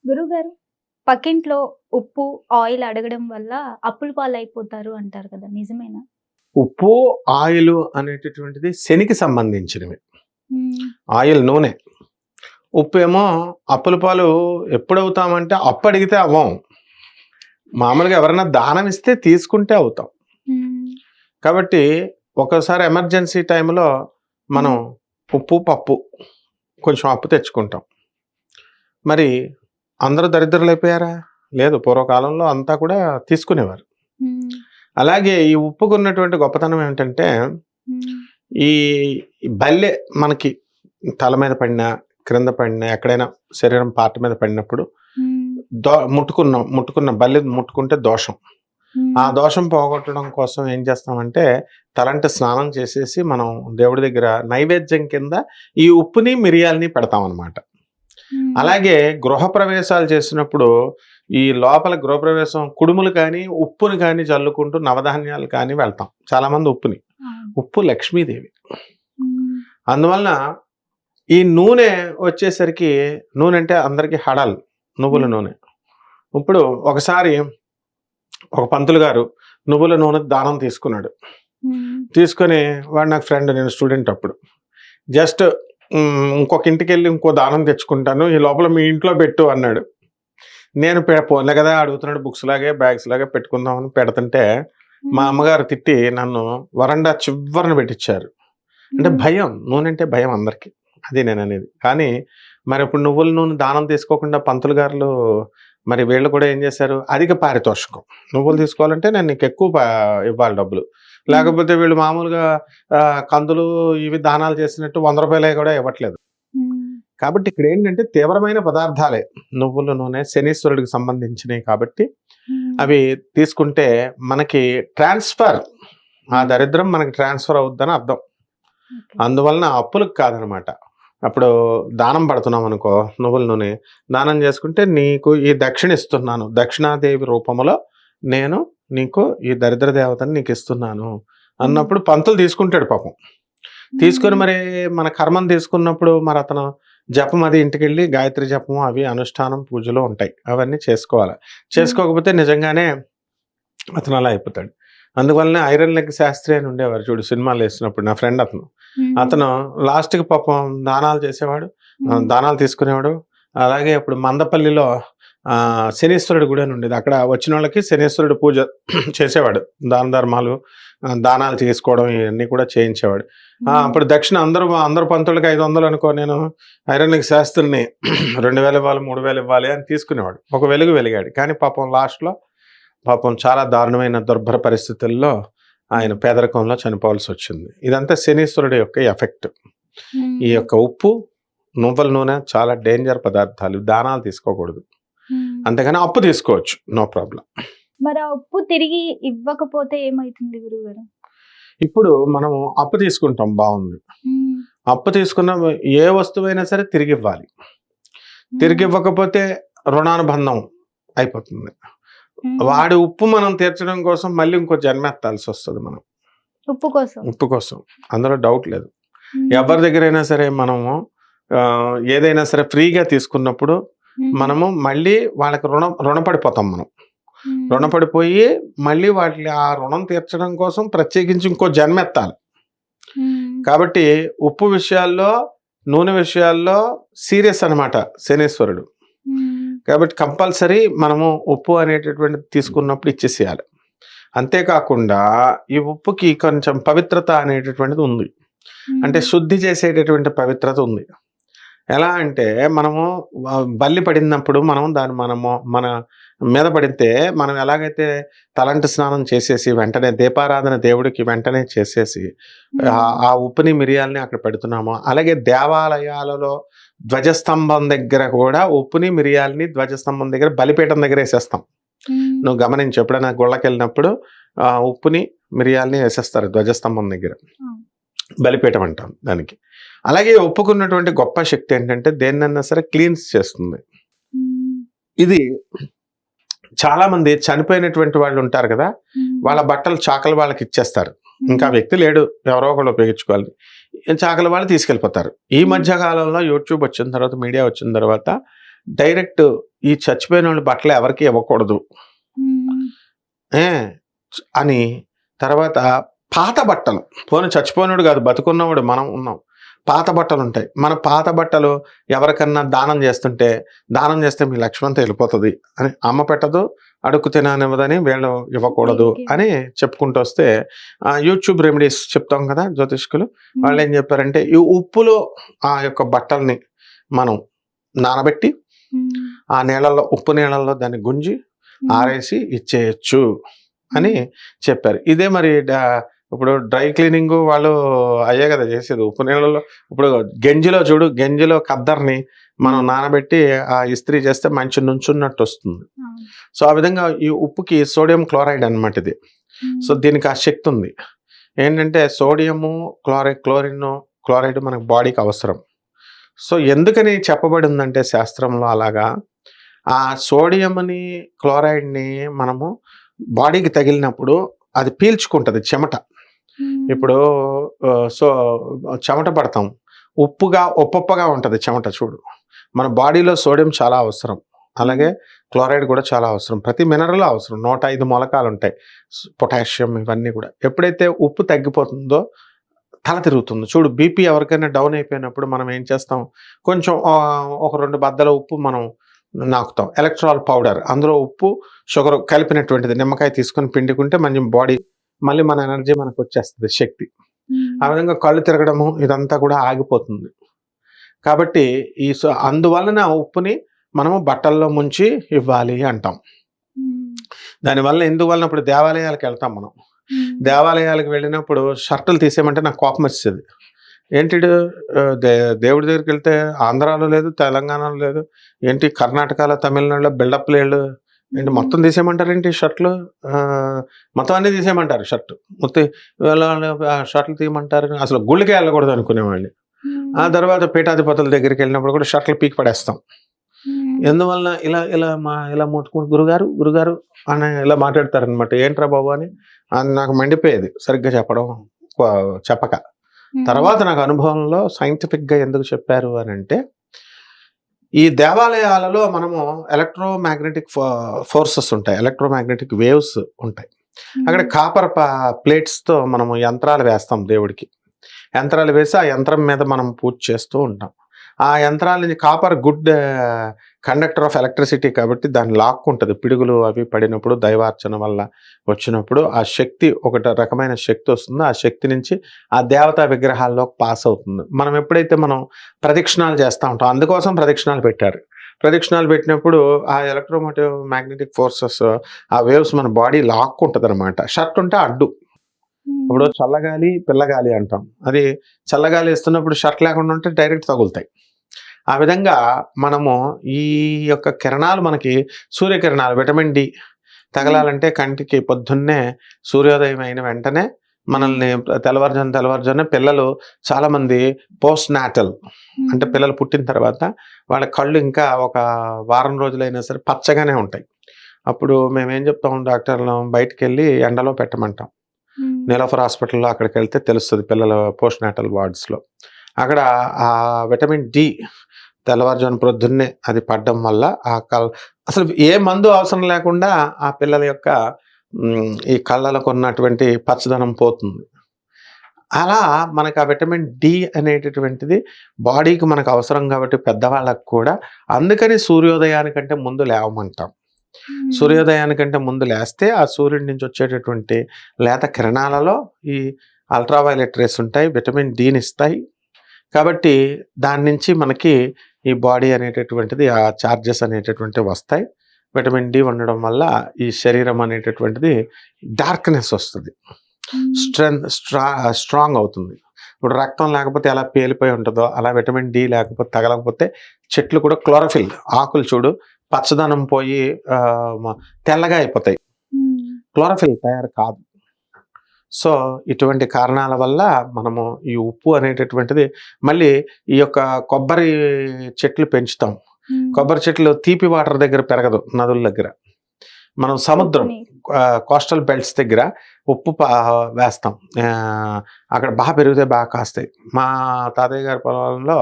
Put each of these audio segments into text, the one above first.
గురువుగారు, పక్కింట్లో ఉప్పు, ఆయిల్ అడగడం వల్ల అప్పుల పాలైపోతారు అంటారు కదా! నిజమేనా? ఉప్పు, ఆయిలు అనేటటువంటిది శనికి సంబంధించినవి. హ్మ్. ఆయిల్ నూనె. ఉప్పేమో అప్పుల పాలు ఎప్పుడవుతామంటే అప్పడిగితే అవ్వం. మామూలుగా ఎవరైనా దానం ఇస్తే తీసుకుంటే అవుతాం. హ్మ్. కాబట్టి ఒక్కోసారి ఎమర్జెన్సీ టైంలో మనం ఉప్పు, పప్పు కొంచెం అప్పు తెచ్చుకుంటాం. మరి అందరూ దరిద్రులైపోయారా? లేదు. పూర్వకాలంలో అంతా కూడా తీసుకునేవారు. హ్మ్. అలాగే ఈ ఉప్పుకున్నటువంటి గొప్పతనం ఏమిటంటే, హ్మ్. ఈ బల్లె మనకి తల మీద పడినా, క్రింద పడినా, ఎక్కడైనా శరీరం పార్ట్ మీద పడినప్పుడు హ్మ్. ముట్టుకున్న బల్లె ముట్టుకుంటే దోషం. ఆ హ్మ్. దోషం పోగొట్టడం కోసం ఏం చేస్తామంటే, తలంటి స్నానం చేసేసి మనం దేవుడి దగ్గర నైవేద్యం కింద ఈ ఉప్పుని, మిరియాలని పెడతామనమాట. హ్మ్. అలాగే గృహప్రవేశాలు చేసినప్పుడు ఈ లోపల గృహప్రవేశం కుడుములు కానీ, ఉప్పుని కానీ జల్లుకుంటూ నవధాన్యాలు కానీ వెళ్తాం. చాలామంది ఉప్పుని. అవును. ఉప్పు లక్ష్మీదేవి. హ్మ్. అందువలన ఈ నూనె వచ్చేసరికి నూనె అంటే అందరికీ హడల్. నువ్వుల హ్మ్. నూనె. ఇప్పుడు ఒకసారి ఒక పంతులు గారు నువ్వుల నూనె దానం తీసుకున్నాడు. హ్మ్. తీసుకొని వాడు నాకు ఫ్రెండ్, నేను స్టూడెంట్ అప్పుడు. జస్ట్ ఇంకొక ఇంటికెళ్ళి ఇంకో దానం తెచ్చుకుంటాను. ఈ లోపల మీ ఇంట్లో పెట్టు అన్నాడు. నేను పోన్లే కదా అడుగుతున్నాడు, బుక్స్ లాగే బ్యాగ్స్ లాగా పెట్టుకుందామని పెడుతుంటే మా హ్మ్. అమ్మగారు తిట్టి నన్ను వరండా చివరన పెట్టించారు. అంటే హ్మ్. భయం. నూనె అంటే భయం అందరికి. అది నేననేది. కానీ మరి ఇప్పుడు నువ్వుల నూనె దానం తీసుకోకుండా పంతులు గారులు మరి వీళ్ళు కూడా ఏం చేశారు? అధిక పారితోషికం. నువ్వులు హ్మ్. తీసుకోవాలంటే నేను నీకు ఎక్కువ ఇవ్వాలి డబ్బులు. హ్మ్. లేకపోతే వీళ్ళు మామూలుగా కందులు ఇవి దానాలు చేసినట్టు రూ. 100 కూడా ఇవ్వట్లేదు. హ్మ్. కాబట్టి ఇక్కడేంటంటే తీవ్రమైన పదార్థాలే. నువ్వుల నూనె శనీశ్వరుడికి సంబంధించినయి కాబట్టి హ్మ్. అవి తీసుకుంటే మనకి ట్రాన్స్‌ఫర్, ఆ హ్మ్. దరిద్రం మనకి ట్రాన్స్‌ఫర్ అవుద్దని అర్థం. ఓకే. అందువలన అప్పులకు కాదనమాట. అప్పుడు దానం పడుతున్నామనుకో నువ్వుల నూనె, దానం చేసుకుంటే నీకు ఈ దక్షిణ ఇస్తున్నాను. దక్షిణాదేవి రూపంలో నేను నీకు ఈ దరిద్ర దేవతని నీకిస్తున్నాను హ్మ్. అన్నప్పుడు పంతులు తీసుకుంటాడు పాపం. తీసుకొని హ్మ్. మరి మన కర్మను తీసుకున్నప్పుడు మరతను జపం అది ఇంటికెళ్ళి గాయత్రి జపం అవి అనుష్ఠానం, పూజలు ఉంటాయి. అవన్నీ చేసుకోవాలి. హ్మ్. చేసుకోకపోతే నిజంగానే అతను అలా అయిపోతాడు. అందువల్లనే 'ఐరన్ లెగ్ శాస్త్రి' అని ఉండేవారు చూడు సినిమాలేసినప్పుడు, నా ఫ్రెండ్ అతను. హ్మ్. అతను లాస్ట్‌కి పాపం దానాలు చేసేవాడు. హ్మ్. దానాలు తీసుకునేవాడు. అలాగే ఇప్పుడు మందపల్లిలో శనీశ్వరుడి గుడి అని ఉండేది. అక్కడ వచ్చినోళ్ళకి శనీశ్వరుడు పూజ చేసేవాడు. దాన ధర్మాలు, దానాలు చేసుకోవడం ఇయన్నీ కూడా చేయించేవాడు. హ్మ్. అప్పుడు దక్షిణ అందరూ పంతులకి 500 అనుకో, నేను ఐరన్ లెగ్ శాస్త్రిని 2000 ఇవ్వాలి, 3000 ఇవ్వాలి అని తీసుకునేవాడు. ఒక వెలుగు వెలిగాడు. కానీ పాపం లాస్ట్‌లో చాలా దారుణమైన దుర్భర పరిస్థితుల్లో ఆయన హ్మ్. పేదరికంలో చనిపోవాల్సొచ్చింది. ఇదంతా శనీశ్వరుడి యొక్క ఎఫెక్ట్. ఈ హ్మ్. యొక్క ఉప్పు, నువ్వుల నూనె చాలా డేంజర్ పదార్థాలు. దానాలు తీసుకోకూడదు. హ్మ్. అంతేగాని అప్పు తీసుకోవచ్చు. No problem. మరి ఆ ఉప్పు తిరిగి ఇవ్వకపోతే ఏమైతుంది గురువుగారు? ఇప్పుడు మనం అప్పు తీసుకుంటాం బావుంది. హ్మ్. అప్పు తీసుకున్న ఏ వస్తువైనా సరే తిరిగివ్వాలి. హ్మ్. తిరిగివ్వకపోతే రుణానుబంధం అయిపోతుంది. హ్మ్. వాడి ఉప్పు మనం తీర్చడం కోసం మళ్ళీ ఇంకో జన్మెత్తాల్సొస్తది మనం. ఉప్పు కోసం. ఉప్పు కోసం. అందులో డౌట్ లేదు. హ్మ్. ఎవరి దగ్గరైనా సరే మనము ఏదైనా సరే ఫ్రీగా తీసుకున్నప్పుడు హ్మ్. మనము మళ్ళీ వాళ్ళకి రుణపడిపోతాం మనం. హ్మ్. రుణపడిపోయి మళ్ళీ ఆ రుణం తీర్చడం కోసం ప్రత్యేకించి ఇంకో జన్మెత్తాలి. హ్మ్. కాబట్టి ఉప్పు విషయాల్లో, నూనె విషయాల్లో సీరియస్ అనమాట శనీశ్వరుడు. హ్మ్. కాబట్టి కంపల్సరీ మనము ఉప్పు అనేటటువంటిది తీసుకున్నప్పుడు ఇచ్చేసేయాలి. అంతేకాకుండా ఈ ఉప్పుకి కొంచెం పవిత్రత అనేటటువంటిది ఉంది. అంటే హ్మ్. శుద్ధి చేసేటటువంటి పవిత్రత ఉంది. ఎలా అంటే మనము బల్లి పడినప్పుడు మన మీద పడితే మనం ఎలాగైతే తలంటి స్నానం చేసేసి వెంటనే దీపారాధన దేవుడికి వెంటనే చేసేసి హ్మ్. ఆ ఉప్పుని, మిరియాలని అక్కడ పెడుతున్నామో, అలాగే దేవాలయాలలో ధ్వజస్తంభం దగ్గర కూడా ఉప్పుని, మిరియాలని ధ్వజస్తంభం దగ్గర బలిపీఠం దగ్గర ఏసేస్తాం. హ్మ్. నువ్వు గమనించు, ఎప్పుడైనా గుళ్ళకెళ్ళినప్పుడు ఉప్పుని, మిరియాలని ఏసేస్తారు ధ్వజస్తంభం దగ్గర. అవును. బలిపీఠం అంటాం దానికి. అలాగే ఉప్పుకున్నటువంటి గొప్ప శక్తి ఏంటంటే దేన్నైనా సరే క్లీన్స్ చేస్తుంది. హ్మ్. ఇది చాలామంది చనిపోయినటువంటి వాళ్ళు ఉంటారు కదా! హ్మ్. వాళ్ళ బట్టలు చాకలి వాళ్ళకిచ్చేస్తారు. ఇంకా హ్మ్. ఆ వ్యక్తి లేడు. ఎవరో ఒకళ్ళు ఉపయోగించుకోవాలి. చాకలి వాళ్ళు తీసుకెళ్ళిపోతారు. ఈ హ్మ్. మధ్య కాలంలో యూట్యూబ్ వచ్చిన తర్వాత, మీడియా వచ్చిన తర్వాత డైరెక్ట్ ఈ చచ్చిపోయిన వాళ్ళు బట్టలు ఎవరికి ఇవ్వకూడదు ఏ అని. తర్వాత పాత బట్టలు, పోనీ చచ్చిపోయినోడు కాదు, బతుకున్నవాడు మనం ఉన్నాం, పాత బట్టలు ఉంటాయి, మన పాత బట్టలు ఎవరికన్నా దానం చేస్తే మీ లక్ష్మంతా వెళ్ళిపోతుంది అని అమ్మ పెట్టదు, అడుక్కు తిననివ్వదని వీళ్ళు ఇవ్వకూడదు అని చెప్పుకుంటూ వస్తే యూట్యూబ్ రెమెడీస్ చెప్తాం కదా జ్యోతిష్కులు, వాళ్ళు ఏం చెప్పారంటే ఈ ఉప్పులో ఆ యొక్క బట్టల్ని మనం నానబెట్టి ఆ నీళ్ళల్లో, ఉప్పు నీళ్ళల్లో దాన్ని గుంజి ఆరేసి ఇచ్చేయచ్చు అని చెప్పారు. ఇదే మరి ఇప్పుడు డ్రై క్లీనింగ్ వాళ్ళు అయ్యే కదా చేసేది ఉప్పు నీళ్ళలో. ఇప్పుడు గంజిలో ఖద్దర్ని మనం నానబెట్టి ఆ ఇస్త్రీ చేస్తే మంచి నుంచున్నట్టు వస్తుంది. సో ఆ విధంగా ఈ ఉప్పుకి సోడియం క్లోరైడ్ అనమాట ఇది. సో దీనికి ఆ శక్తి ఉంది. ఏంటంటే సోడియము క్లోరైడ్ మనకు బాడీకి అవసరం. సో ఎందుకని చెప్పబడి ఉందంటే శాస్త్రంలో అలాగా, ఆ సోడియంని క్లోరైడ్ని మనము బాడీకి తగిలినప్పుడు అది పీల్చుకుంటుంది చెమట. ఇప్పుడు సో చెమట పడతాం, ఉప్పగా ఉంటుంది చెమట. చూడు, మన బాడీలో సోడియం చాలా అవసరం, అలాగే క్లోరైడ్ కూడా చాలా అవసరం. ప్రతి మినరల్ అవసరం. 105 మూలకాలు ఉంటాయి, పొటాషియం ఇవన్నీ కూడా. ఎప్పుడైతే ఉప్పు తగ్గిపోతుందో తల తిరుగుతుంది. చూడు, బీపీ ఎవరికైనా డౌన్ అయిపోయినప్పుడు మనం ఏం చేస్తాం, కొంచెం ఒక 2 బద్దల ఉప్పు మనం నాకుతాం. ఎలక్ట్రాల్ పౌడర్, అందులో ఉప్పు షుగర్ కలిపినటువంటిది, నిమ్మకాయ తీసుకొని పిండుకుంటే మళ్ళీ మన ఎనర్జీ మనకు వచ్చేస్తుంది, శక్తి. ఆ విధంగా కళ్ళు తిరగడము ఇదంతా కూడా ఆగిపోతుంది. కాబట్టి అందువలన ఉప్పుని మనము బట్టల్లో ముంచి ఇవ్వాలి అంటాం. దానివల్ల ఎందువలన, ఇప్పుడు దేవాలయాలకు వెళ్తాం మనం, దేవాలయాలకు వెళ్ళినప్పుడు షర్టులు తీసేయమంటే నాకు కోపం వచ్చేది. ఏంటి దేవుడి దగ్గరికి వెళ్తే ఆంధ్రాలో లేదు, తెలంగాణలో లేదు, ఏంటి కర్ణాటకలో, తమిళనాడులో బిల్డప్ లేళ్ళు ఏంటి, మొత్తం తీసేయమంటారు ఏంటి షర్ట్లు, మొత్తం అన్నీ తీసేయమంటారు షర్టు. మొత్తం షర్ట్లు తీయమంటారు. అసలు గుళ్ళకే వెళ్ళకూడదు అనుకునేవాళ్ళు. ఆ తర్వాత పీఠాధిపతుల దగ్గరికి వెళ్ళినప్పుడు కూడా షర్ట్లు పీకి పడేస్తాం. ఎందువల్ల ఇలా ముట్టుకుంటూ గురుగారు అని ఇలా మాట్లాడతారనమాట. ఏంట్రా బాబు అని నాకు మండిపోయేది సరిగ్గా చెప్పక. తర్వాత నాకు అనుభవంలో సైంటిఫిక్గా ఎందుకు చెప్పారు అని అంటే, ఈ దేవాలయాలలో మనము ఎలక్ట్రోమాగ్నెటిక్ ఫోర్సెస్ ఉంటాయి, ఎలక్ట్రోమాగ్నెటిక్ వేవ్స్ ఉంటాయి. అక్కడ కాపర్ ప్లేట్స్తో మనము యంత్రాలు వేస్తాం దేవుడికి. యంత్రాలు వేసి ఆ యంత్రం మీద మనం పూజ చేస్తూ ఉంటాం. ఆ యంత్రాల నుంచి copper good conductor of electricity కాబట్టి దాన్ని లాక్కుంటుంది. పిడుగులు అవి పడినప్పుడు, దైవార్చన వల్ల వచ్చినప్పుడు ఆ శక్తి, ఒక రకమైన శక్తి వస్తుంది. ఆ శక్తి నుంచి ఆ దేవతా విగ్రహాల్లోకి పాస్ అవుతుంది. మనం ఎప్పుడైతే ప్రదక్షిణాలు చేస్తూ ఉంటాం, అందుకోసం ప్రదక్షిణాలు పెట్టారు. ప్రదక్షిణాలు పెట్టినప్పుడు ఆ మ్యాగ్నెటిక్ ఫోర్సెస్, ఆ వేవ్స్ మన బాడీ లాక్కుంటుంది అనమాట. షర్ట్ ఉంటే అడ్డు. ఇప్పుడు చల్లగాలి, పిల్లగాలి అంటాం. అది చల్లగాలి ఇస్తున్నప్పుడు షర్ట్ లేకుండా ఉంటే డైరెక్ట్ తగులుతాయి. ఆ విధంగా మనము ఈ యొక్క కిరణాలు, మనకి సూర్యకిరణాలు, విటమిన్ డి తగలాలంటే కంటికి పొద్దున్నే సూర్యోదయం అయిన వెంటనే మనల్ని తెల్లవారుజామున పిల్లలు చాలామంది పోస్ట్ నాటల్ అంటే పిల్లలు పుట్టిన తర్వాత వాళ్ళ కళ్ళు ఇంకా ఒక వారం రోజులైనా సరే పచ్చగానే ఉంటాయి. అప్పుడు మేమేం చెప్తాం, డాక్టర్లు బయటకు వెళ్ళి ఎండలో పెట్టమంటాం. నీలోఫర్ హాస్పిటల్లో అక్కడికి వెళ్తే తెలుస్తుంది, పిల్లల పోస్ట్ నాటల్ వార్డ్స్లో. అక్కడ ఆ విటమిన్ డి తెల్లవారుజామున ప్రొద్దున్నే అది పడడం వల్ల అసలు ఏ మందు అవసరం లేకుండా ఆ పిల్లల యొక్క ఈ కళ్ళలకు ఉన్నటువంటి పచ్చదనం పోతుంది. అలా మనకు ఆ విటమిన్ డి అనేటటువంటిది బాడీకి మనకు అవసరం కాబట్టి పెద్దవాళ్ళకు కూడా. అందుకని సూర్యోదయానికంటే ముందు లేవమంటాం. సూర్యోదయానికంటే ముందు లేస్తే ఆ సూర్యుడి నుంచి వచ్చేటటువంటి లేత కిరణాలలో ఈ అల్ట్రావైలెట్ రేస్ ఉంటాయి, విటమిన్ డిని ఇస్తాయి. కాబట్టి దాని నుంచి మనకి ఈ బాడీ అనేటటువంటిది, ఆ చార్జెస్ అనేటటువంటివి వస్తాయి. విటమిన్ డి ఉండడం వల్ల ఈ శరీరం అనేటటువంటిది డార్క్నెస్ వస్తుంది, స్ట్రాంగ్ అవుతుంది. ఇప్పుడు రక్తం లేకపోతే ఎలా పేలిపోయి ఉంటుందో అలా విటమిన్ డి తగలకపోతే చెట్లు కూడా క్లోరోఫిల్, ఆకులు చూడు పచ్చదనం పోయి తెల్లగా అయిపోతాయి, క్లోరోఫిల్ తయారు కాదు. సో ఇటువంటి కారణాల వల్ల మనము ఈ ఉప్పు అనేటటువంటిది, మళ్ళీ ఈ యొక్క కొబ్బరి చెట్లు పెంచుతాం. కొబ్బరి చెట్లు తీపి వాటర్ దగ్గర పెరగదు, నదుల దగ్గర. మనం సముద్రం ఉప్పుని. కోస్టల్ బెల్ట్స్ దగ్గర ఉప్పు వేస్తాం. అక్కడ బాగా పెరిగితే బాగా కాస్తాయి. మా తాతయ్య గారి పొలంలో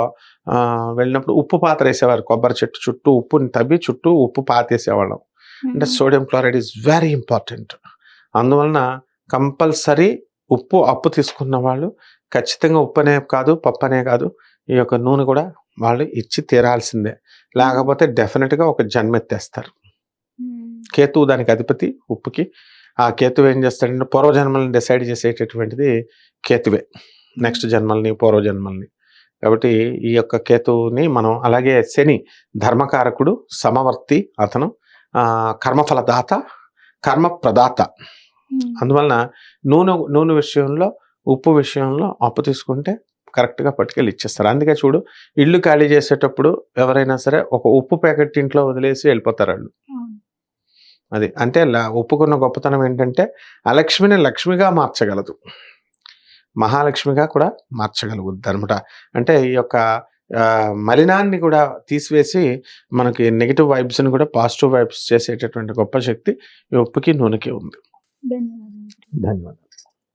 వెళ్ళినప్పుడు ఉప్పు పాత్ర వేసేవారు. కొబ్బరి చెట్టు చుట్టూ ఉప్పుని తవ్వి చుట్టూ ఉప్పు పాతేసేవాళ్ళం. అంటే sodium chloride is very important. అందువలన కంపల్సరీ అప్పు తీసుకున్న వాళ్ళు ఖచ్చితంగా ఉప్పనే కాదు, పప్పనే కాదు, ఈ యొక్క నూనె కూడా వాళ్ళు ఇచ్చి తీరాల్సిందే. లేకపోతే డెఫినెట్‌గా ఒక జన్మెత్తేస్తారు. కేతువు దానికి అధిపతి ఉప్పుకి. ఆ కేతువు ఏం చేస్తాడంటే పూర్వజన్మల్ని డిసైడ్ చేసేటటువంటిది కేతువే. నెక్స్ట్ జన్మల్ని, పూర్వజన్మల్ని. కాబట్టి ఈ యొక్క కేతువుని మనం అలాగే శని ధర్మకారకుడు, సమవర్తి అతను, కర్మఫలదాత, కర్మ ప్రదాత. అందువలన నూనె విషయంలో, ఉప్పు విషయంలో అప్పు తీసుకుంటే కరెక్ట్‌గా పట్టుకెళ్ళి ఇచ్చేస్తారు. అందుకే చూడు, ఇల్లు ఖాళీ చేసేటప్పుడు ఎవరైనా సరే ఒక ఉప్పు ప్యాకెట్ ఇంట్లో వదిలేసి వెళ్ళిపోతారు వాళ్ళు. అది అంటే ఉప్పుకున్న గొప్పతనం ఏంటంటే అలక్ష్మిని లక్ష్మిగా మార్చగలదు, మహాలక్ష్మిగా కూడా మార్చగలుగుద్దనమాట. అంటే ఈ యొక్క మలినాన్ని కూడా తీసివేసి మనకి నెగెటివ్ వైబ్స్‌ని కూడా పాజిటివ్ వైబ్స్ చేసేటటువంటి గొప్ప శక్తి ఈ ఉప్పుకి, నూనెకి ఉంది. ధన్యవాదాలు. ధన్యవాదాలు.